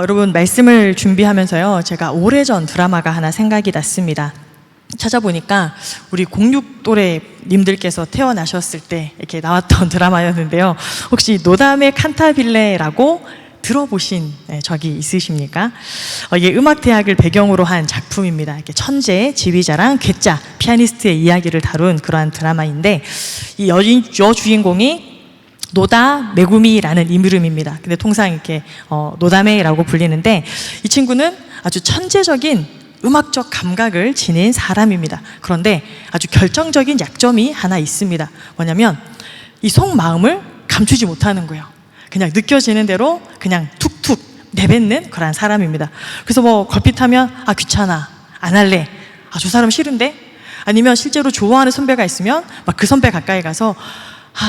여러분, 말씀을 준비하면서요, 제가 오래전 드라마가 하나 생각이 났습니다. 찾아보니까 우리 06또래님들께서 태어나셨을 때 이렇게 나왔던 드라마였는데요. 혹시 노담의 칸타빌레라고 들어보신 적이 있으십니까? 이게 음악대학을 배경으로 한 작품입니다. 이렇게 천재, 지휘자랑 괴짜, 피아니스트의 이야기를 다룬 그러한 드라마인데, 이 여주인공이 노다 메구미라는 이름입니다. 근데 통상 이렇게 노다메라고 불리는데, 이 친구는 아주 천재적인 음악적 감각을 지닌 사람입니다. 그런데 아주 결정적인 약점이 하나 있습니다. 뭐냐면 이 속마음을 감추지 못하는 거예요. 그냥 느껴지는 대로 그냥 툭툭 내뱉는 그런 사람입니다. 그래서 뭐 걸핏하면 귀찮아, 안 할래, 저 사람 싫은데, 아니면 실제로 좋아하는 선배가 있으면 막 그 선배 가까이 가서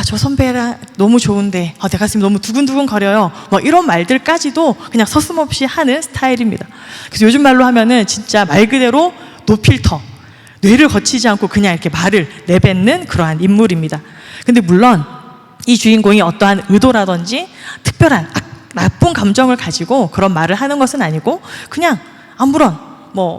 저 선배랑 너무 좋은데 내 가슴이 너무 두근두근 거려요, 이런 말들까지도 그냥 서슴없이 하는 스타일입니다. 그래서 요즘 말로 하면은 진짜 말 그대로 노필터, 뇌를 거치지 않고 그냥 이렇게 말을 내뱉는 그러한 인물입니다. 근데 물론 이 주인공이 어떠한 의도라든지 특별한 나쁜 감정을 가지고 그런 말을 하는 것은 아니고, 그냥 아무런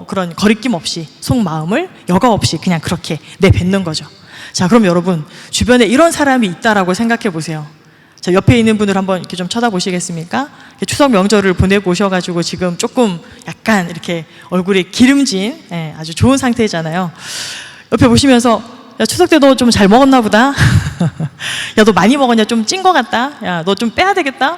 그런 거리낌 없이 속마음을 여과 없이 그냥 그렇게 내뱉는 거죠. 자, 그럼 여러분, 주변에 이런 사람이 있다라고 생각해 보세요. 자, 옆에 있는 분을 한번 이렇게 좀 쳐다보시겠습니까? 추석 명절을 보내고 오셔가지고 지금 조금 약간 이렇게 얼굴이 기름진 아주 좋은 상태잖아요. 옆에 보시면서 야, 추석 때 너 좀 잘 먹었나 보다. 야, 너 많이 먹었냐? 좀 찐 거 같다. 야, 너 좀 빼야 되겠다.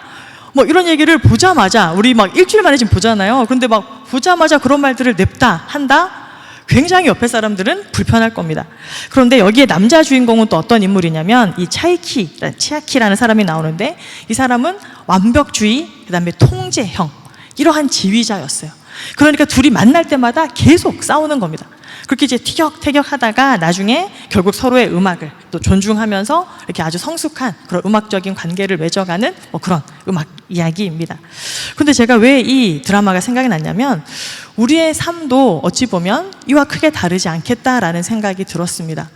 이런 얘기를 보자마자, 우리 일주일 만에 지금 보잖아요. 그런데 보자마자 그런 말들을 냅다 한다? 굉장히 옆에 사람들은 불편할 겁니다. 그런데 여기에 남자 주인공은 또 어떤 인물이냐면 이 치아키라는 사람이 나오는데, 이 사람은 완벽주의, 그 다음에 통제형, 이러한 지휘자였어요. 그러니까 둘이 만날 때마다 계속 싸우는 겁니다. 그렇게 이제 티격태격 하다가 나중에 결국 서로의 음악을 또 존중하면서 이렇게 아주 성숙한 그런 음악적인 관계를 맺어가는 그런 음악 이야기입니다. 근데 제가 왜 이 드라마가 생각이 났냐면, 우리의 삶도 어찌 보면 이와 크게 다르지 않겠다라는 생각이 들었습니다.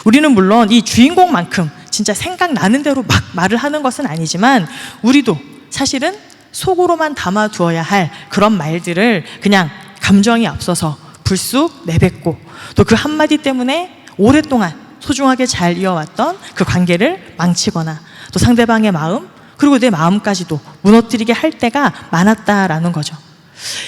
우리는 물론 이 주인공만큼 진짜 생각나는 대로 막 말을 하는 것은 아니지만, 우리도 사실은 속으로만 담아두어야 할 그런 말들을 그냥 감정이 앞서서 불쑥 내뱉고, 또 그 한마디 때문에 오랫동안 소중하게 잘 이어왔던 그 관계를 망치거나 또 상대방의 마음, 그리고 내 마음까지도 무너뜨리게 할 때가 많았다라는 거죠.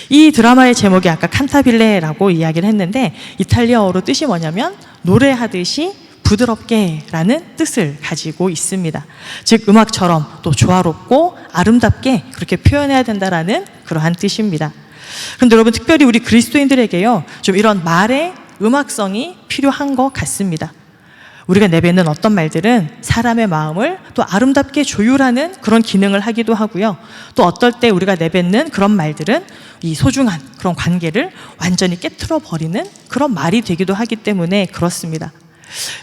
이 드라마의 제목이 아까 칸타빌레라고 이야기를 했는데, 이탈리아어로 뜻이 뭐냐면 노래하듯이 부드럽게 라는 뜻을 가지고 있습니다. 즉 음악처럼 또 조화롭고 아름답게 그렇게 표현해야 된다라는 그러한 뜻입니다. 그런데 여러분, 특별히 우리 그리스도인들에게요, 좀 이런 말의 음악성이 필요한 것 같습니다. 우리가 내뱉는 어떤 말들은 사람의 마음을 또 아름답게 조율하는 그런 기능을 하기도 하고요, 또 어떨 때 우리가 내뱉는 그런 말들은 이 소중한 그런 관계를 완전히 깨트려 버리는 그런 말이 되기도 하기 때문에 그렇습니다.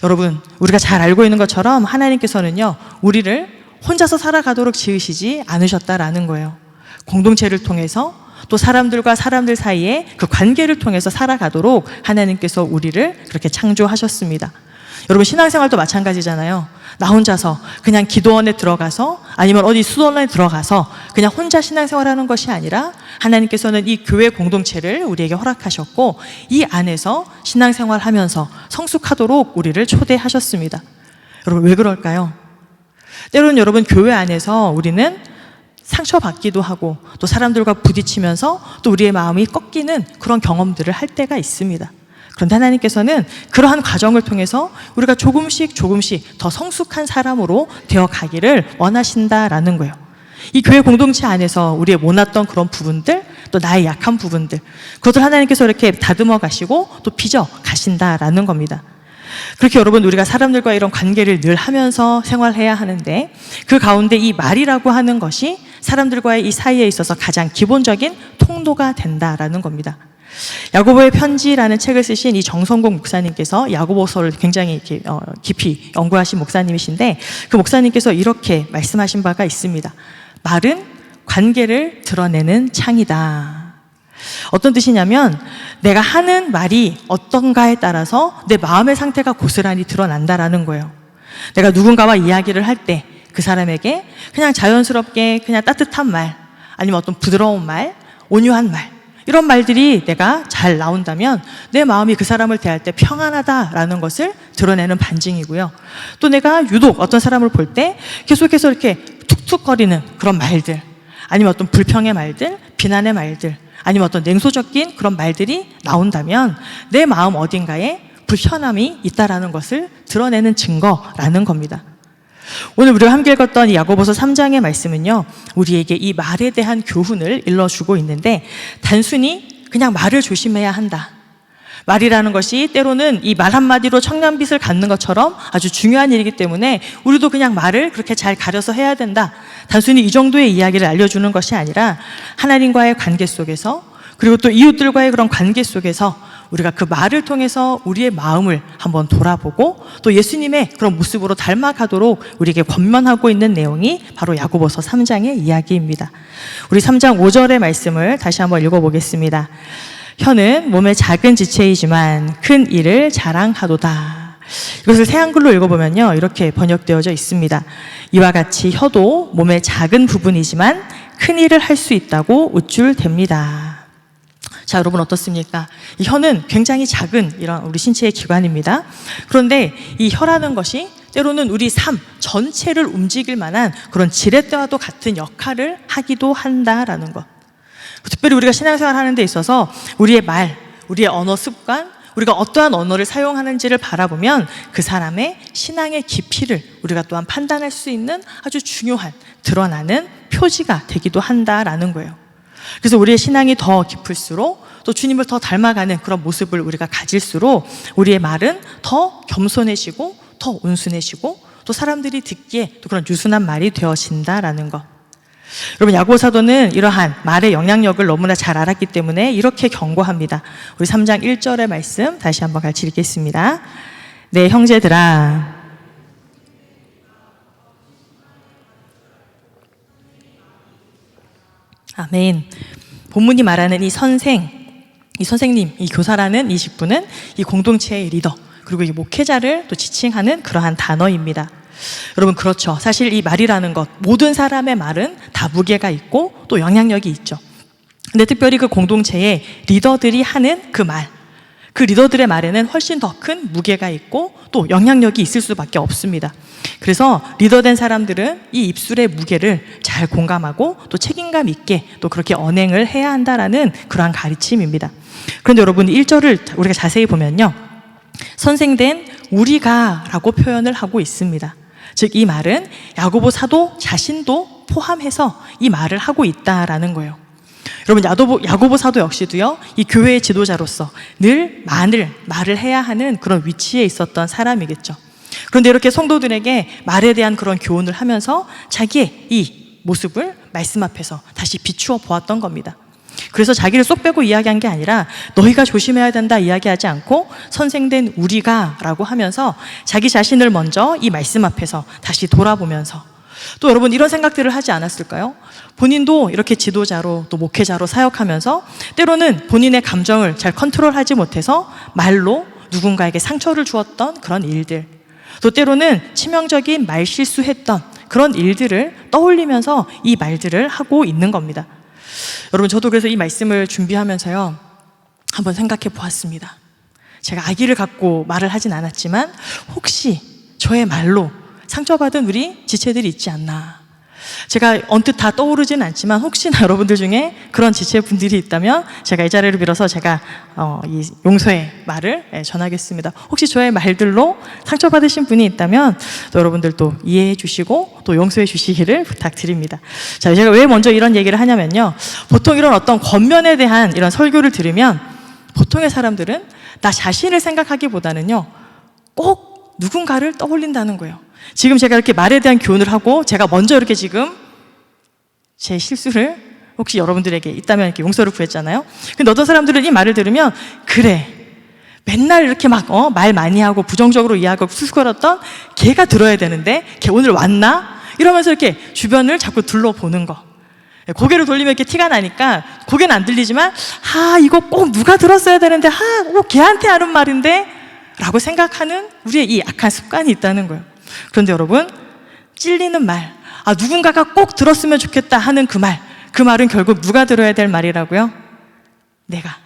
여러분, 우리가 잘 알고 있는 것처럼 하나님께서는요, 우리를 혼자서 살아가도록 지으시지 않으셨다라는 거예요. 공동체를 통해서, 또 사람들과 사람들 사이에 그 관계를 통해서 살아가도록 하나님께서 우리를 그렇게 창조하셨습니다. 여러분, 신앙생활도 마찬가지잖아요. 나 혼자서 그냥 기도원에 들어가서, 아니면 어디 수도원에 들어가서 그냥 혼자 신앙생활하는 것이 아니라, 하나님께서는 이 교회 공동체를 우리에게 허락하셨고, 이 안에서 신앙생활하면서 성숙하도록 우리를 초대하셨습니다. 여러분, 왜 그럴까요? 때로는 여러분, 교회 안에서 우리는 상처받기도 하고, 또 사람들과 부딪히면서 또 우리의 마음이 꺾이는 그런 경험들을 할 때가 있습니다. 그런데 하나님께서는 그러한 과정을 통해서 우리가 조금씩 더 성숙한 사람으로 되어가기를 원하신다라는 거예요. 이 교회 공동체 안에서 우리의 못났던 그런 부분들, 또 나의 약한 부분들, 그것을 하나님께서 이렇게 다듬어 가시고 또 빚어 가신다라는 겁니다. 그렇게 여러분, 우리가 사람들과 이런 관계를 늘 하면서 생활해야 하는데, 그 가운데 이 말이라고 하는 것이 사람들과의 이 사이에 있어서 가장 기본적인 통로가 된다라는 겁니다. 야고보의 편지라는 책을 쓰신 이 정성국 목사님께서 야고보서를 굉장히 이렇게 깊이 연구하신 목사님이신데, 그 목사님께서 이렇게 말씀하신 바가 있습니다. 말은 관계를 드러내는 창이다. 어떤 뜻이냐면, 내가 하는 말이 어떤가에 따라서 내 마음의 상태가 고스란히 드러난다라는 거예요. 내가 누군가와 이야기를 할 때 그 사람에게 그냥 자연스럽게 그냥 따뜻한 말, 아니면 어떤 부드러운 말, 온유한 말, 이런 말들이 내가 잘 나온다면 내 마음이 그 사람을 대할 때 평안하다라는 것을 드러내는 반증이고요. 또 내가 유독 어떤 사람을 볼 때 계속해서 이렇게 툭툭거리는 그런 말들, 아니면 어떤 불평의 말들, 비난의 말들, 아니면 어떤 냉소적인 그런 말들이 나온다면 내 마음 어딘가에 불편함이 있다라는 것을 드러내는 증거라는 겁니다. 오늘 우리가 함께 읽었던 이 야고보서 3장의 말씀은요, 우리에게 이 말에 대한 교훈을 일러주고 있는데, 단순히 그냥 말을 조심해야 한다, 말이라는 것이 때로는 이 말 한마디로 청량빛을 갖는 것처럼 아주 중요한 일이기 때문에 우리도 그냥 말을 그렇게 잘 가려서 해야 된다, 단순히 이 정도의 이야기를 알려주는 것이 아니라 하나님과의 관계 속에서, 그리고 또 이웃들과의 그런 관계 속에서 우리가 그 말을 통해서 우리의 마음을 한번 돌아보고 또 예수님의 그런 모습으로 닮아가도록 우리에게 권면하고 있는 내용이 바로 야고보서 3장의 이야기입니다. 우리 3장 5절의 말씀을 다시 한번 읽어보겠습니다. 혀는 몸의 작은 지체이지만 큰 일을 자랑하도다. 이것을 새 한글로 읽어보면요, 이렇게 번역되어져 있습니다. 이와 같이 혀도 몸의 작은 부분이지만 큰 일을 할 수 있다고 우쭐댑니다. 자, 여러분 어떻습니까? 이 혀는 굉장히 작은 이런 우리 신체의 기관입니다. 그런데 이 혀라는 것이 때로는 우리 삶 전체를 움직일 만한 그런 지렛대와도 같은 역할을 하기도 한다라는 것. 특별히 우리가 신앙생활 하는 데 있어서 우리의 말, 우리의 언어 습관, 우리가 어떠한 언어를 사용하는지를 바라보면 그 사람의 신앙의 깊이를 우리가 또한 판단할 수 있는 아주 중요한 드러나는 표지가 되기도 한다라는 거예요. 그래서 우리의 신앙이 더 깊을수록 또 주님을 더 닮아가는 그런 모습을 우리가 가질수록 우리의 말은 더 겸손해지고 더 온순해지고 또 사람들이 듣기에 또 그런 유순한 말이 되어진다라는 것. 여러분, 야고보 사도는 이러한 말의 영향력을 너무나 잘 알았기 때문에 이렇게 경고합니다. 우리 3장 1절의 말씀 다시 한번 같이 읽겠습니다. 네, 형제들아, 아멘. 본문이 말하는 이 선생님, 이 교사라는 이 직분은 이 공동체의 리더, 그리고 이 목회자를 또 지칭하는 그러한 단어입니다. 여러분, 그렇죠. 사실 이 말이라는 것, 모든 사람의 말은 다 무게가 있고 또 영향력이 있죠. 근데 특별히 그 공동체의 리더들이 하는 그 말, 그 리더들의 말에는 훨씬 더 큰 무게가 있고 또 영향력이 있을 수밖에 없습니다. 그래서 리더된 사람들은 이 입술의 무게를 잘 공감하고 또 책임감 있게 또 그렇게 언행을 해야 한다라는 그러한 가르침입니다. 그런데 여러분, 1절을 우리가 자세히 보면요, 선생된 우리가 라고 표현을 하고 있습니다. 즉, 이 말은 야고보 사도 자신도 포함해서 이 말을 하고 있다라는 거예요. 여러분, 야고보 사도 역시도요, 이 교회의 지도자로서 늘 말을 해야 하는 그런 위치에 있었던 사람이겠죠. 그런데 이렇게 성도들에게 말에 대한 그런 교훈을 하면서 자기의 이 모습을 말씀 앞에서 다시 비추어 보았던 겁니다. 그래서 자기를 쏙 빼고 이야기한 게 아니라 너희가 조심해야 된다 이야기하지 않고 선생된 우리가 라고 하면서 자기 자신을 먼저 이 말씀 앞에서 다시 돌아보면서, 또 여러분, 이런 생각들을 하지 않았을까요? 본인도 이렇게 지도자로 또 목회자로 사역하면서 때로는 본인의 감정을 잘 컨트롤하지 못해서 말로 누군가에게 상처를 주었던 그런 일들, 또 때로는 치명적인 말 실수했던 그런 일들을 떠올리면서 이 말들을 하고 있는 겁니다. 여러분, 저도 그래서 이 말씀을 준비하면서요, 한번 생각해 보았습니다. 제가 아기를 갖고 말을 하진 않았지만 혹시 저의 말로 상처받은 우리 지체들이 있지 않나. 제가 언뜻 다 떠오르진 않지만 혹시나 여러분들 중에 그런 지체분들이 있다면 제가 이 자리를 빌어서 제가 이 용서의 말을 전하겠습니다. 혹시 저의 말들로 상처받으신 분이 있다면 또 여러분들 또 이해해 주시고 또 용서해 주시기를 부탁드립니다. 자, 제가 왜 먼저 이런 얘기를 하냐면요, 보통 이런 어떤 권면에 대한 이런 설교를 들으면 보통의 사람들은 나 자신을 생각하기보다는요, 꼭 누군가를 떠올린다는 거예요. 지금 제가 이렇게 말에 대한 교훈을 하고 제가 먼저 이렇게 지금 제 실수를 혹시 여러분들에게 있다면 이렇게 용서를 구했잖아요. 근데 어떤 사람들은 이 말을 들으면, 그래, 맨날 이렇게 막 말 많이 하고 부정적으로 이해하고 수습거렸던 걔가 들어야 되는데 걔 오늘 왔나? 이러면서 이렇게 주변을 자꾸 둘러보는 거. 고개를 돌리면 이렇게 티가 나니까 고개는 안 들리지만 이거 꼭 누가 들었어야 되는데 꼭 걔한테 하는 말인데 라고 생각하는 우리의 이 악한 습관이 있다는 거예요. 그런데 여러분, 찔리는 말, 누군가가 꼭 들었으면 좋겠다 하는 그 그 말은 결국 누가 들어야 될 말이라고요? 내가.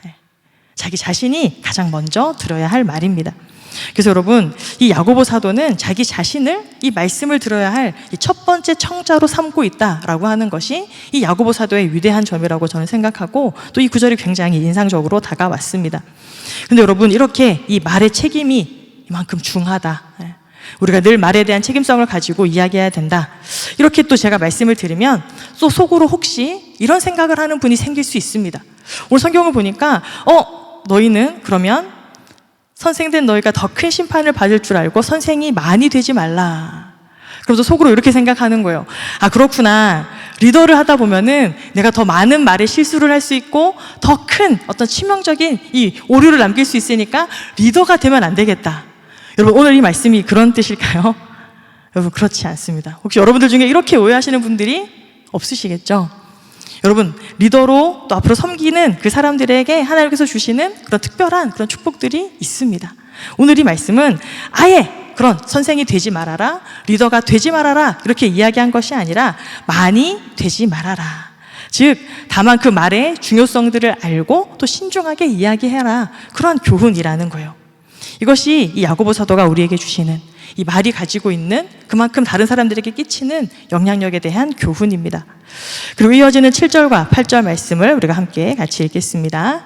자기 자신이 가장 먼저 들어야 할 말입니다. 그래서 여러분, 이 야고보 사도는 자기 자신을 이 말씀을 들어야 할 첫 번째 청자로 삼고 있다라고 하는 것이 이 야고보 사도의 위대한 점이라고 저는 생각하고, 또 이 구절이 굉장히 인상적으로 다가왔습니다. 근데 여러분, 이렇게 이 말의 책임이 이만큼 중하다, 우리가 늘 말에 대한 책임성을 가지고 이야기해야 된다, 이렇게 또 제가 말씀을 드리면 또 속으로 혹시 이런 생각을 하는 분이 생길 수 있습니다. 오늘 성경을 보니까 너희는 그러면 선생된 너희가 더 큰 심판을 받을 줄 알고 선생이 많이 되지 말라. 그러면서 속으로 이렇게 생각하는 거예요. 아, 그렇구나. 리더를 하다 보면은 내가 더 많은 말에 실수를 할 수 있고 더 큰 어떤 치명적인 이 오류를 남길 수 있으니까 리더가 되면 안 되겠다. 여러분, 오늘 이 말씀이 그런 뜻일까요? 여러분, 그렇지 않습니다. 혹시 여러분들 중에 이렇게 오해하시는 분들이 없으시겠죠? 여러분, 리더로 또 앞으로 섬기는 그 사람들에게 하나님께서 주시는 그런 특별한 그런 축복들이 있습니다. 오늘 이 말씀은 아예 그런 선생이 되지 말아라, 리더가 되지 말아라, 이렇게 이야기한 것이 아니라 많이 되지 말아라. 즉, 다만 그 말의 중요성들을 알고 또 신중하게 이야기해라, 그런 교훈이라는 거예요. 이것이 이 야고보 사도가 우리에게 주시는 이 말이 가지고 있는 그만큼 다른 사람들에게 끼치는 영향력에 대한 교훈입니다. 그리고 이어지는 7절과 8절 말씀을 우리가 함께 같이 읽겠습니다.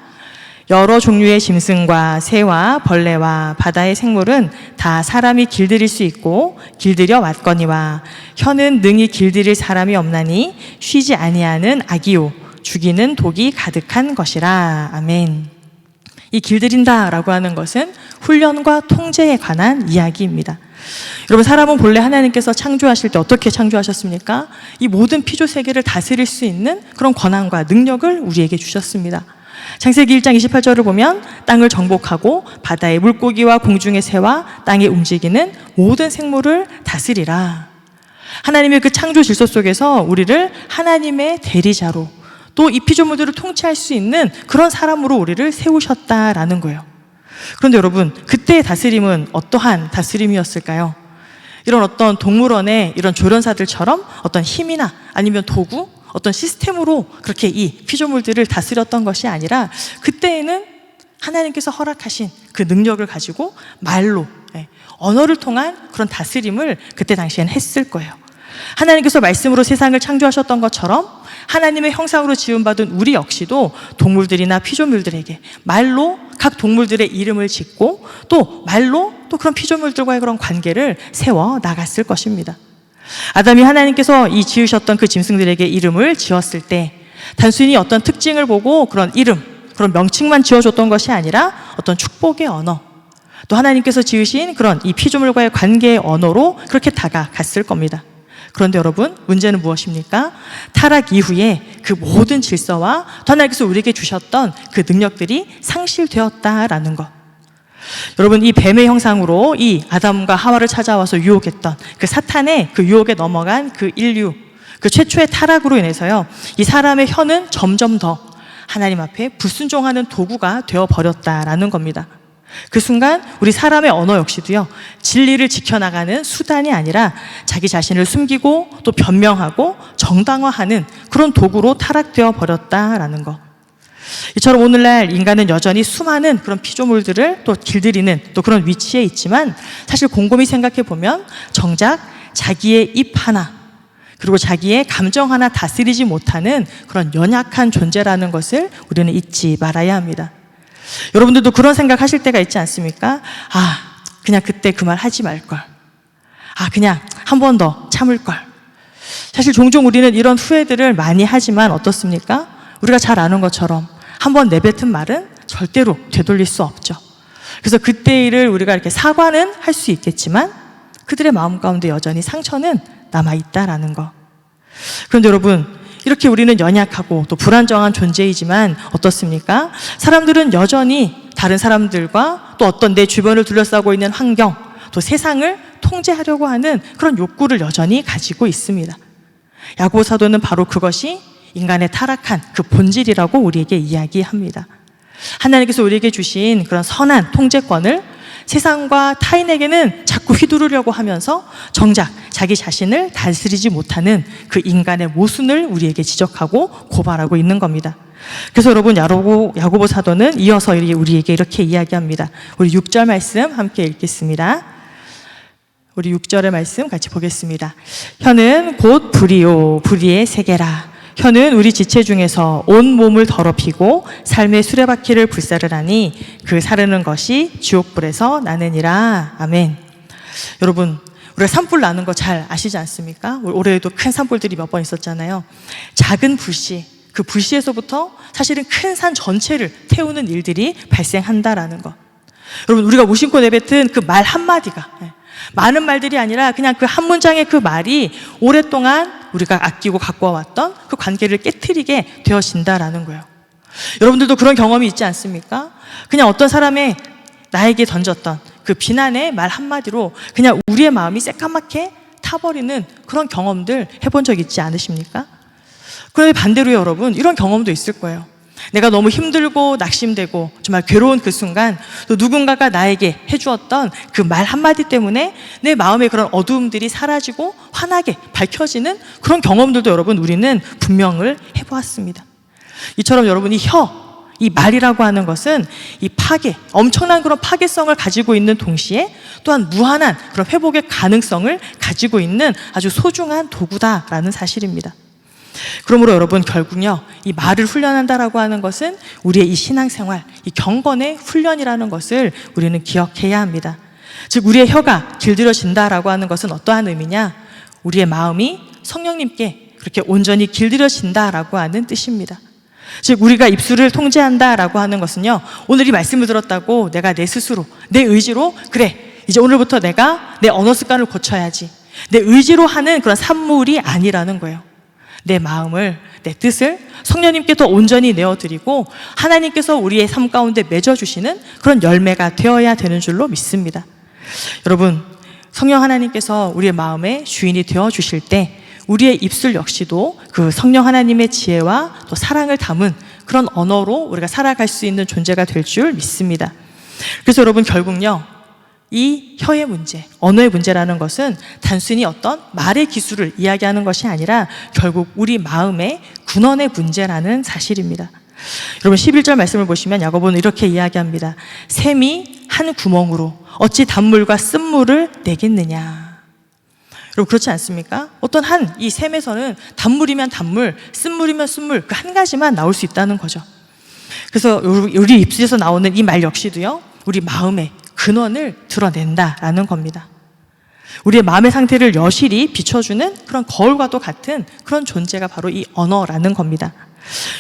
여러 종류의 짐승과 새와 벌레와 바다의 생물은 다 사람이 길들일 수 있고 길들여 왔거니와 혀는 능히 길들일 사람이 없나니 쉬지 아니하는 악이요 죽이는 독이 가득한 것이라. 아멘. 이 길들인다라고 하는 것은 훈련과 통제에 관한 이야기입니다. 여러분, 사람은 본래 하나님께서 창조하실 때 어떻게 창조하셨습니까? 이 모든 피조 세계를 다스릴 수 있는 그런 권한과 능력을 우리에게 주셨습니다. 창세기 1장 28절을 보면 땅을 정복하고 바다의 물고기와 공중의 새와 땅에 움직이는 모든 생물을 다스리라. 하나님의 그 창조 질서 속에서 우리를 하나님의 대리자로, 또 이 피조물들을 통치할 수 있는 그런 사람으로 우리를 세우셨다라는 거예요. 그런데 여러분, 그때의 다스림은 어떠한 다스림이었을까요? 이런 어떤 동물원의 이런 조련사들처럼 어떤 힘이나 아니면 도구, 어떤 시스템으로 그렇게 이 피조물들을 다스렸던 것이 아니라 그때에는 하나님께서 허락하신 그 능력을 가지고 말로, 언어를 통한 그런 다스림을 그때 당시에는 했을 거예요. 하나님께서 말씀으로 세상을 창조하셨던 것처럼 하나님의 형상으로 지음받은 우리 역시도 동물들이나 피조물들에게 말로 각 동물들의 이름을 짓고 또 말로 또 그런 피조물들과의 그런 관계를 세워 나갔을 것입니다. 아담이 하나님께서 이 지으셨던 그 짐승들에게 이름을 지었을 때 단순히 어떤 특징을 보고 그런 이름, 그런 명칭만 지어줬던 것이 아니라 어떤 축복의 언어, 또 하나님께서 지으신 그런 이 피조물과의 관계의 언어로 그렇게 다가갔을 겁니다. 그런데 여러분, 문제는 무엇입니까? 타락 이후에 그 모든 질서와 또 하나님께서 우리에게 주셨던 그 능력들이 상실되었다라는 것. 여러분, 이 뱀의 형상으로 이 아담과 하와를 찾아와서 유혹했던 그 사탄의 그 유혹에 넘어간 그 인류, 그 최초의 타락으로 인해서요, 이 사람의 혀는 점점 더 하나님 앞에 불순종하는 도구가 되어버렸다라는 겁니다. 그 순간 우리 사람의 언어 역시도요, 진리를 지켜나가는 수단이 아니라 자기 자신을 숨기고 또 변명하고 정당화하는 그런 도구로 타락되어 버렸다라는 것. 이처럼 오늘날 인간은 여전히 수많은 그런 피조물들을 또 길들이는 또 그런 위치에 있지만, 사실 곰곰이 생각해 보면 정작 자기의 입 하나, 그리고 자기의 감정 하나 다스리지 못하는 그런 연약한 존재라는 것을 우리는 잊지 말아야 합니다. 여러분들도 그런 생각 하실 때가 있지 않습니까? 아, 그냥 그때 그 말 하지 말걸. 아, 그냥 한 번 더 참을걸. 사실 종종 우리는 이런 후회들을 많이 하지만 어떻습니까? 우리가 잘 아는 것처럼 한 번 내뱉은 말은 절대로 되돌릴 수 없죠. 그래서 그때 일을 우리가 이렇게 사과는 할 수 있겠지만 그들의 마음 가운데 여전히 상처는 남아있다라는 거. 그런데 여러분, 이렇게 우리는 연약하고 또 불안정한 존재이지만 어떻습니까? 사람들은 여전히 다른 사람들과 또 어떤 내 주변을 둘러싸고 있는 환경, 또 세상을 통제하려고 하는 그런 욕구를 여전히 가지고 있습니다. 야고보 사도는 바로 그것이 인간의 타락한 그 본질이라고 우리에게 이야기합니다. 하나님께서 우리에게 주신 그런 선한 통제권을 세상과 타인에게는 자꾸 자꾸 휘두르려고 하면서 정작 자기 자신을 다스리지 못하는 그 인간의 모순을 우리에게 지적하고 고발하고 있는 겁니다. 그래서 여러분, 야고보 사도는 이어서 우리에게 이렇게 이야기합니다. 우리 6절 말씀 함께 읽겠습니다. 우리 6절의 말씀 같이 보겠습니다. 혀는 곧 불이요 불의의 세계라. 혀는 우리 지체 중에서 온 몸을 더럽히고 삶의 수레바퀴를 불사르라니 그 사르는 것이 지옥불에서 나느니라. 아멘. 여러분, 우리가 산불 나는 거 잘 아시지 않습니까? 올해에도 큰 산불들이 몇 번 있었잖아요. 작은 불씨, 그 불씨에서부터 사실은 큰 산 전체를 태우는 일들이 발생한다라는 것. 여러분, 우리가 무심코 내뱉은 그 말 한마디가, 많은 말들이 아니라 그냥 그 한 문장의 그 말이 오랫동안 우리가 아끼고 갖고 왔던 그 관계를 깨트리게 되어진다라는 거예요. 여러분들도 그런 경험이 있지 않습니까? 그냥 어떤 사람의 나에게 던졌던 그 비난의 말 한마디로 그냥 우리의 마음이 새까맣게 타버리는 그런 경험들 해본 적 있지 않으십니까? 그런데 반대로 여러분, 이런 경험도 있을 거예요. 내가 너무 힘들고 낙심되고 정말 괴로운 그 순간 또 누군가가 나에게 해주었던 그 말 한마디 때문에 내 마음의 그런 어두움들이 사라지고 환하게 밝혀지는 그런 경험들도 여러분, 우리는 분명을 해보았습니다. 이처럼 여러분, 이 말이라고 하는 것은 이 파괴, 엄청난 그런 파괴성을 가지고 있는 동시에 또한 무한한 그런 회복의 가능성을 가지고 있는 아주 소중한 도구다라는 사실입니다. 그러므로 여러분, 결국요, 이 말을 훈련한다라고 하는 것은 우리의 이 신앙생활, 이 경건의 훈련이라는 것을 우리는 기억해야 합니다. 즉, 우리의 혀가 길들여진다라고 하는 것은 어떠한 의미냐? 우리의 마음이 성령님께 그렇게 온전히 길들여진다라고 하는 뜻입니다. 즉, 우리가 입술을 통제한다라고 하는 것은요, 오늘 이 말씀을 들었다고 내가 내 스스로, 내 의지로, 그래, 이제 오늘부터 내가 내 언어 습관을 고쳐야지, 내 의지로 하는 그런 산물이 아니라는 거예요. 내 마음을, 내 뜻을 성령님께 더 온전히 내어드리고 하나님께서 우리의 삶 가운데 맺어주시는 그런 열매가 되어야 되는 줄로 믿습니다. 여러분, 성령 하나님께서 우리의 마음의 주인이 되어주실 때 우리의 입술 역시도 그 성령 하나님의 지혜와 또 사랑을 담은 그런 언어로 우리가 살아갈 수 있는 존재가 될 줄 믿습니다. 그래서 여러분, 결국요, 이 혀의 문제, 언어의 문제라는 것은 단순히 어떤 말의 기술을 이야기하는 것이 아니라 결국 우리 마음의 근원의 문제라는 사실입니다. 여러분, 11절 말씀을 보시면 야고보는 이렇게 이야기합니다. 샘이 한 구멍으로 어찌 단물과 쓴물을 내겠느냐. 여러분, 그렇지 않습니까? 어떤 이 샘에서는 단물이면 단물, 쓴물이면 쓴물, 그 한 가지만 나올 수 있다는 거죠. 그래서 우리 입술에서 나오는 이 말 역시도요, 우리 마음의 근원을 드러낸다라는 겁니다. 우리의 마음의 상태를 여실히 비춰주는 그런 거울과도 같은 그런 존재가 바로 이 언어라는 겁니다.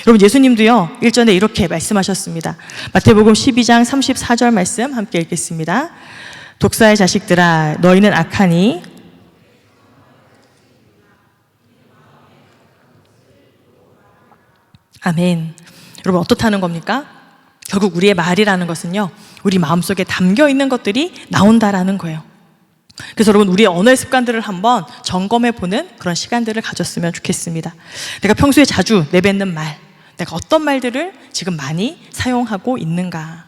여러분, 예수님도요, 일전에 이렇게 말씀하셨습니다. 마태복음 12장 34절 말씀 함께 읽겠습니다. 독사의 자식들아, 너희는 악하니 아멘. 여러분, 어떻다는 겁니까? 결국 우리의 말이라는 것은요, 우리 마음속에 담겨 있는 것들이 나온다라는 거예요. 그래서 여러분, 우리의 언어의 습관들을 한번 점검해보는 그런 시간들을 가졌으면 좋겠습니다. 내가 평소에 자주 내뱉는 말, 내가 어떤 말들을 지금 많이 사용하고 있는가.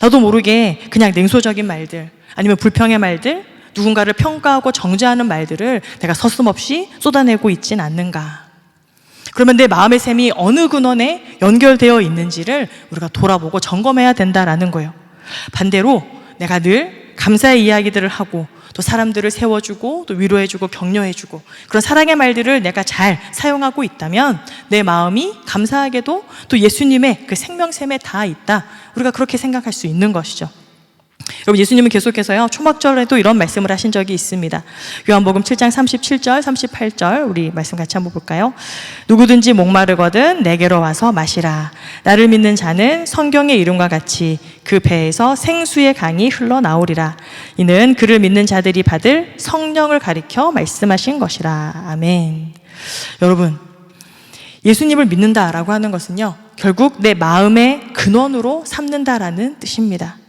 나도 모르게 그냥 냉소적인 말들, 아니면 불평의 말들, 누군가를 평가하고 정죄하는 말들을 내가 서슴없이 쏟아내고 있진 않는가. 그러면 내 마음의 샘이 어느 근원에 연결되어 있는지를 우리가 돌아보고 점검해야 된다라는 거예요. 반대로 내가 늘 감사의 이야기들을 하고 또 사람들을 세워주고 또 위로해주고 격려해주고 그런 사랑의 말들을 내가 잘 사용하고 있다면 내 마음이 감사하게도 또 예수님의 그 생명샘에 닿아 있다, 우리가 그렇게 생각할 수 있는 것이죠. 여러분, 예수님은 계속해서요, 초막절에도 이런 말씀을 하신 적이 있습니다. 요한복음 7장 37절 38절 우리 말씀 같이 한번 볼까요? 누구든지 목마르거든 내게로 와서 마시라. 나를 믿는 자는 성경의 이름과 같이 그 배에서 생수의 강이 흘러나오리라. 이는 그를 믿는 자들이 받을 성령을 가리켜 말씀하신 것이라. 아멘. 여러분, 예수님을 믿는다라고 하는 것은요, 결국 내 마음의 근원으로 삼는다라는 뜻입니다.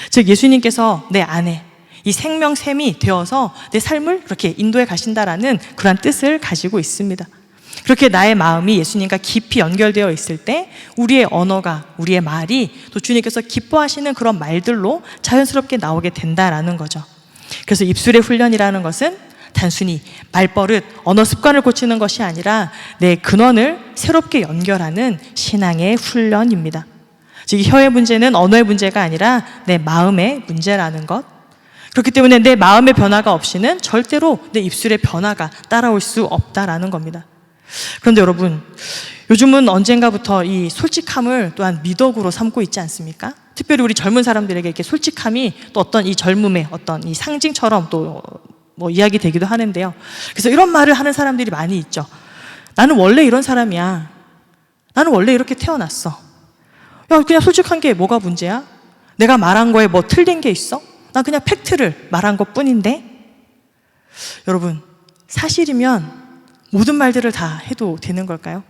즉, 예수님께서 내 안에 이 생명샘이 되어서 내 삶을 그렇게 인도해 가신다라는 그런 뜻을 가지고 있습니다. 그렇게 나의 마음이 예수님과 깊이 연결되어 있을 때 우리의 언어가, 우리의 말이 또 주님께서 기뻐하시는 그런 말들로 자연스럽게 나오게 된다라는 거죠. 그래서 입술의 훈련이라는 것은 단순히 말버릇, 언어 습관을 고치는 것이 아니라 내 근원을 새롭게 연결하는 신앙의 훈련입니다. 즉 혀의 문제는 언어의 문제가 아니라 내 마음의 문제라는 것. 그렇기 때문에 내 마음의 변화가 없이는 절대로 내 입술의 변화가 따라올 수 없다라는 겁니다. 그런데 여러분, 요즘은 언젠가부터 이 솔직함을 또한 미덕으로 삼고 있지 않습니까? 특별히 우리 젊은 사람들에게 이렇게 솔직함이 또 어떤 이 젊음의 어떤 이 상징처럼 또 뭐 이야기 되기도 하는데요. 그래서 이런 말을 하는 사람들이 많이 있죠. 나는 원래 이런 사람이야. 나는 원래 이렇게 태어났어. 야, 그냥 솔직한 게 뭐가 문제야? 내가 말한 거에 뭐 틀린 게 있어? 난 그냥 팩트를 말한 것 뿐인데? 여러분, 사실이면 모든 말들을 다 해도 되는 걸까요?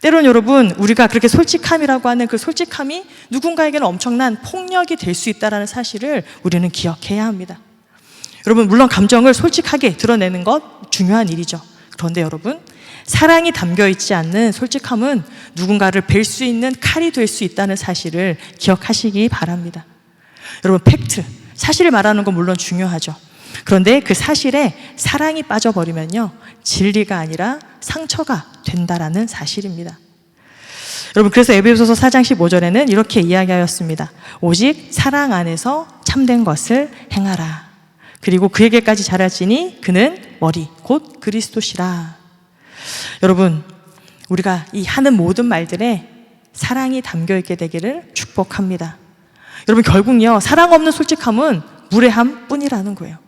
때론 여러분, 우리가 그렇게 솔직함이라고 하는 그 솔직함이 누군가에게는 엄청난 폭력이 될 수 있다는 사실을 우리는 기억해야 합니다. 여러분, 물론 감정을 솔직하게 드러내는 것 중요한 일이죠. 그런데 여러분, 사랑이 담겨있지 않는 솔직함은 누군가를 벨 수 있는 칼이 될 수 있다는 사실을 기억하시기 바랍니다. 여러분, 팩트, 사실을 말하는 건 물론 중요하죠. 그런데 그 사실에 사랑이 빠져버리면요, 진리가 아니라 상처가 된다라는 사실입니다. 여러분, 그래서 에베소서 4장 15절에는 이렇게 이야기하였습니다. 오직 사랑 안에서 참된 것을 행하라. 그리고 그에게까지 자랄지니 그는 머리 곧 그리스도시라. 여러분, 우리가 이 하는 모든 말들에 사랑이 담겨있게 되기를 축복합니다. 여러분, 결국요, 사랑 없는 솔직함은 무례함 뿐이라는 거예요.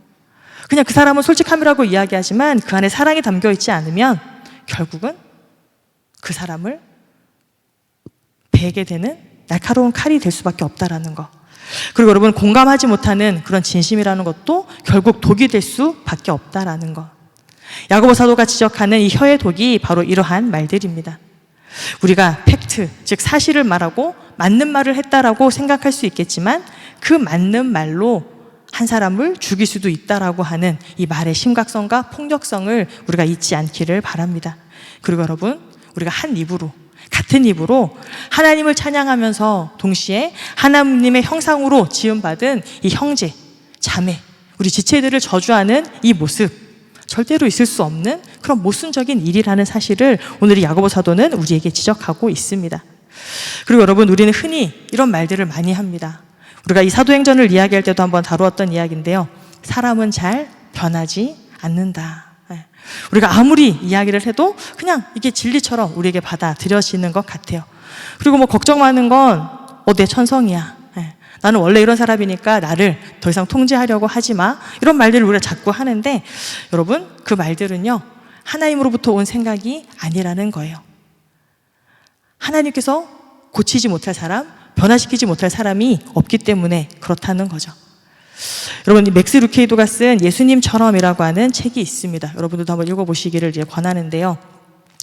그냥 그 사람은 솔직함이라고 이야기하지만 그 안에 사랑이 담겨있지 않으면 결국은 그 사람을 베게 되는 날카로운 칼이 될 수밖에 없다라는 거. 그리고 여러분, 공감하지 못하는 그런 진심이라는 것도 결국 독이 될 수밖에 없다라는 것. 야고보 사도가 지적하는 이 혀의 독이 바로 이러한 말들입니다. 우리가 팩트, 즉 사실을 말하고 맞는 말을 했다라고 생각할 수 있겠지만 그 맞는 말로 한 사람을 죽일 수도 있다라고 하는 이 말의 심각성과 폭력성을 우리가 잊지 않기를 바랍니다. 그리고 여러분, 우리가 한 입으로, 같은 입으로 하나님을 찬양하면서 동시에 하나님의 형상으로 지음받은 이 형제, 자매, 우리 지체들을 저주하는 이 모습, 절대로 있을 수 없는 그런 모순적인 일이라는 사실을 오늘 이 야고보 사도는 우리에게 지적하고 있습니다. 그리고 여러분, 우리는 흔히 이런 말들을 많이 합니다. 우리가 이 사도행전을 이야기할 때도 한번 다루었던 이야기인데요. 사람은 잘 변하지 않는다. 우리가 아무리 이야기를 해도 그냥 이게 진리처럼 우리에게 받아들여지는 것 같아요. 그리고 뭐 걱정 많은 건 내 천성이야. 나는 원래 이런 사람이니까 나를 더 이상 통제하려고 하지 마. 이런 말들을 우리가 자꾸 하는데 여러분, 그 말들은요, 하나님으로부터 온 생각이 아니라는 거예요. 하나님께서 고치지 못할 사람, 변화시키지 못할 사람이 없기 때문에 그렇다는 거죠. 여러분, 맥스 루케이도가 쓴 예수님처럼이라고 하는 책이 있습니다. 여러분들도 한번 읽어보시기를 권하는데요.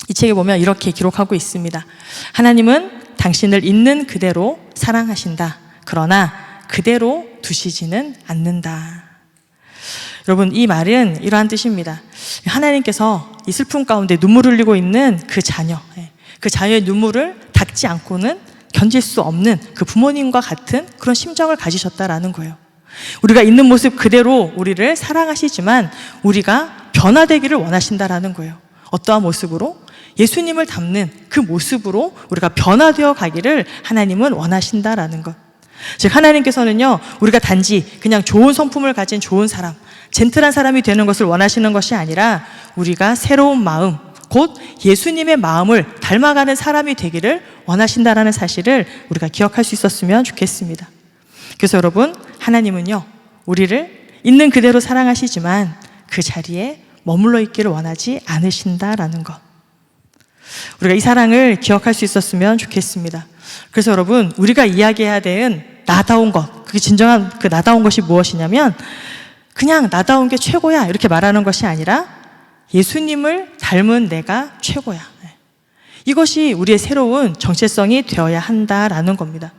이 책에 보면 이렇게 기록하고 있습니다. 하나님은 당신을 있는 그대로 사랑하신다. 그러나 그대로 두시지는 않는다. 여러분, 이 말은 이러한 뜻입니다. 하나님께서 이 슬픔 가운데 눈물을 흘리고 있는 그 자녀, 그 자녀의 눈물을 닦지 않고는 견딜 수 없는 그 부모님과 같은 그런 심정을 가지셨다라는 거예요. 우리가 있는 모습 그대로 우리를 사랑하시지만 우리가 변화되기를 원하신다라는 거예요. 어떠한 모습으로? 예수님을 닮는 그 모습으로 우리가 변화되어 가기를 하나님은 원하신다라는 것. 즉 하나님께서는요, 우리가 단지 그냥 좋은 성품을 가진 좋은 사람, 젠틀한 사람이 되는 것을 원하시는 것이 아니라 우리가 새로운 마음, 곧 예수님의 마음을 닮아가는 사람이 되기를 원하신다라는 사실을 우리가 기억할 수 있었으면 좋겠습니다. 그래서 여러분, 하나님은요, 우리를 있는 그대로 사랑하시지만 그 자리에 머물러 있기를 원하지 않으신다라는 것. 우리가 이 사랑을 기억할 수 있었으면 좋겠습니다. 그래서 여러분, 우리가 이야기해야 되는 나다운 것, 그게 진정한 그 나다운 것이 무엇이냐면 그냥 나다운 게 최고야 이렇게 말하는 것이 아니라 예수님을 닮은 내가 최고야. 이것이 우리의 새로운 정체성이 되어야 한다라는 겁니다.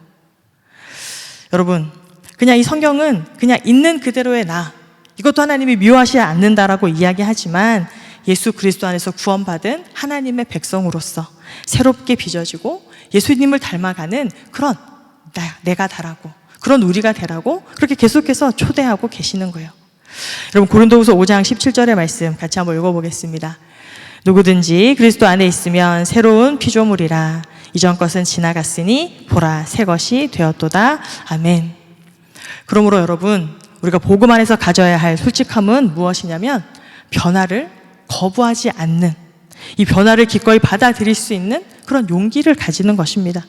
여러분, 그냥 이 성경은 그냥 있는 그대로의 나, 이것도 하나님이 미워하시지 않는다라고 이야기하지만 예수 그리스도 안에서 구원받은 하나님의 백성으로서 새롭게 빚어지고 예수님을 닮아가는 그런 내가 다라고 그런 우리가 되라고 그렇게 계속해서 초대하고 계시는 거예요. 여러분, 고린도후서 5장 17절의 말씀 같이 한번 읽어보겠습니다. 누구든지 그리스도 안에 있으면 새로운 피조물이라. 이전 것은 지나갔으니 보라 새 것이 되었도다. 아멘. 그러므로 여러분, 우리가 복음 안에서 가져야 할 솔직함은 무엇이냐면 변화를 거부하지 않는, 이 변화를 기꺼이 받아들일 수 있는 그런 용기를 가지는 것입니다.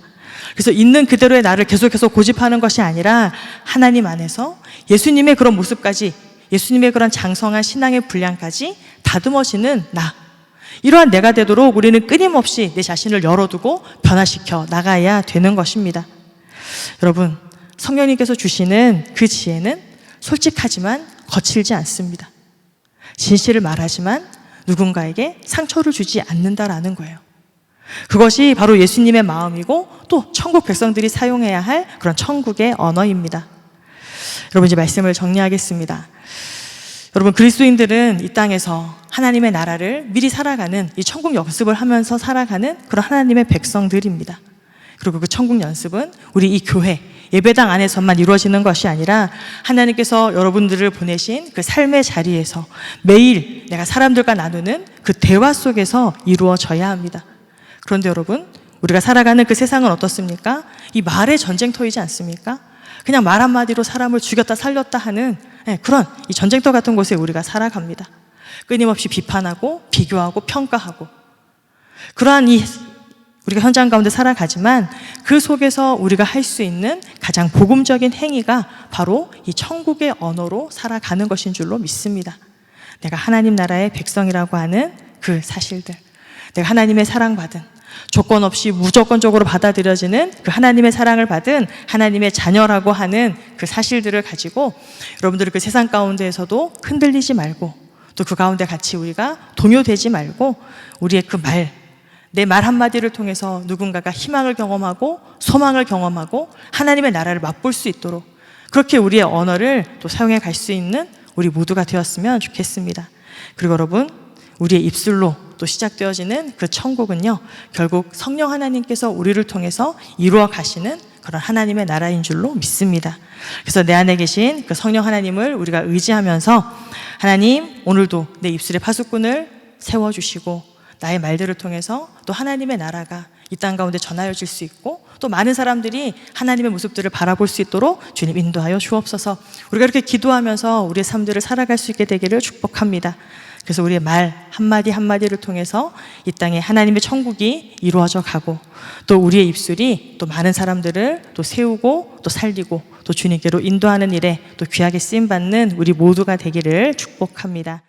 그래서 있는 그대로의 나를 계속해서 고집하는 것이 아니라 하나님 안에서 예수님의 그런 모습까지, 예수님의 그런 장성한 신앙의 분량까지 다듬어지는 나, 이러한 내가 되도록 우리는 끊임없이 내 자신을 열어두고 변화시켜 나가야 되는 것입니다. 여러분, 성령님께서 주시는 그 지혜는 솔직하지만 거칠지 않습니다. 진실을 말하지만 누군가에게 상처를 주지 않는다라는 거예요. 그것이 바로 예수님의 마음이고 또 천국 백성들이 사용해야 할 그런 천국의 언어입니다. 여러분, 이제 말씀을 정리하겠습니다. 여러분, 그리스도인들은 이 땅에서 하나님의 나라를 미리 살아가는, 이 천국 연습을 하면서 살아가는 그런 하나님의 백성들입니다. 그리고 그 천국 연습은 우리 이 교회, 예배당 안에서만 이루어지는 것이 아니라 하나님께서 여러분들을 보내신 그 삶의 자리에서 매일 내가 사람들과 나누는 그 대화 속에서 이루어져야 합니다. 그런데 여러분, 우리가 살아가는 그 세상은 어떻습니까? 이 말의 전쟁터이지 않습니까? 그냥 말 한마디로 사람을 죽였다 살렸다 하는 그런 이 전쟁터 같은 곳에 우리가 살아갑니다. 끊임없이 비판하고 비교하고 평가하고, 그러한 우리가 현장 가운데 살아가지만 그 속에서 우리가 할 수 있는 가장 복음적인 행위가 바로 이 천국의 언어로 살아가는 것인 줄로 믿습니다. 내가 하나님 나라의 백성이라고 하는 그 사실들, 내가 하나님의 사랑받은, 조건 없이 무조건적으로 받아들여지는 그 하나님의 사랑을 받은 하나님의 자녀라고 하는 그 사실들을 가지고 여러분들이 그 세상 가운데에서도 흔들리지 말고, 또 그 가운데 같이 우리가 동요되지 말고, 우리의 그 말, 내 말 한마디를 통해서 누군가가 희망을 경험하고 소망을 경험하고 하나님의 나라를 맛볼 수 있도록 그렇게 우리의 언어를 또 사용해 갈 수 있는 우리 모두가 되었으면 좋겠습니다. 그리고 여러분, 우리의 입술로 또 시작되어지는 그 천국은요, 결국 성령 하나님께서 우리를 통해서 이루어 가시는 그런 하나님의 나라인 줄로 믿습니다. 그래서 내 안에 계신 그 성령 하나님을 우리가 의지하면서, 하나님, 오늘도 내 입술의 파수꾼을 세워주시고 나의 말들을 통해서 또 하나님의 나라가 이 땅 가운데 전하여질 수 있고 또 많은 사람들이 하나님의 모습들을 바라볼 수 있도록 주님 인도하여 주옵소서. 우리가 이렇게 기도하면서 우리의 삶들을 살아갈 수 있게 되기를 축복합니다. 그래서 우리의 말 한마디 한마디를 통해서 이 땅에 하나님의 천국이 이루어져 가고, 또 우리의 입술이 또 많은 사람들을 또 세우고 또 살리고 또 주님께로 인도하는 일에 또 귀하게 쓰임받는 우리 모두가 되기를 축복합니다.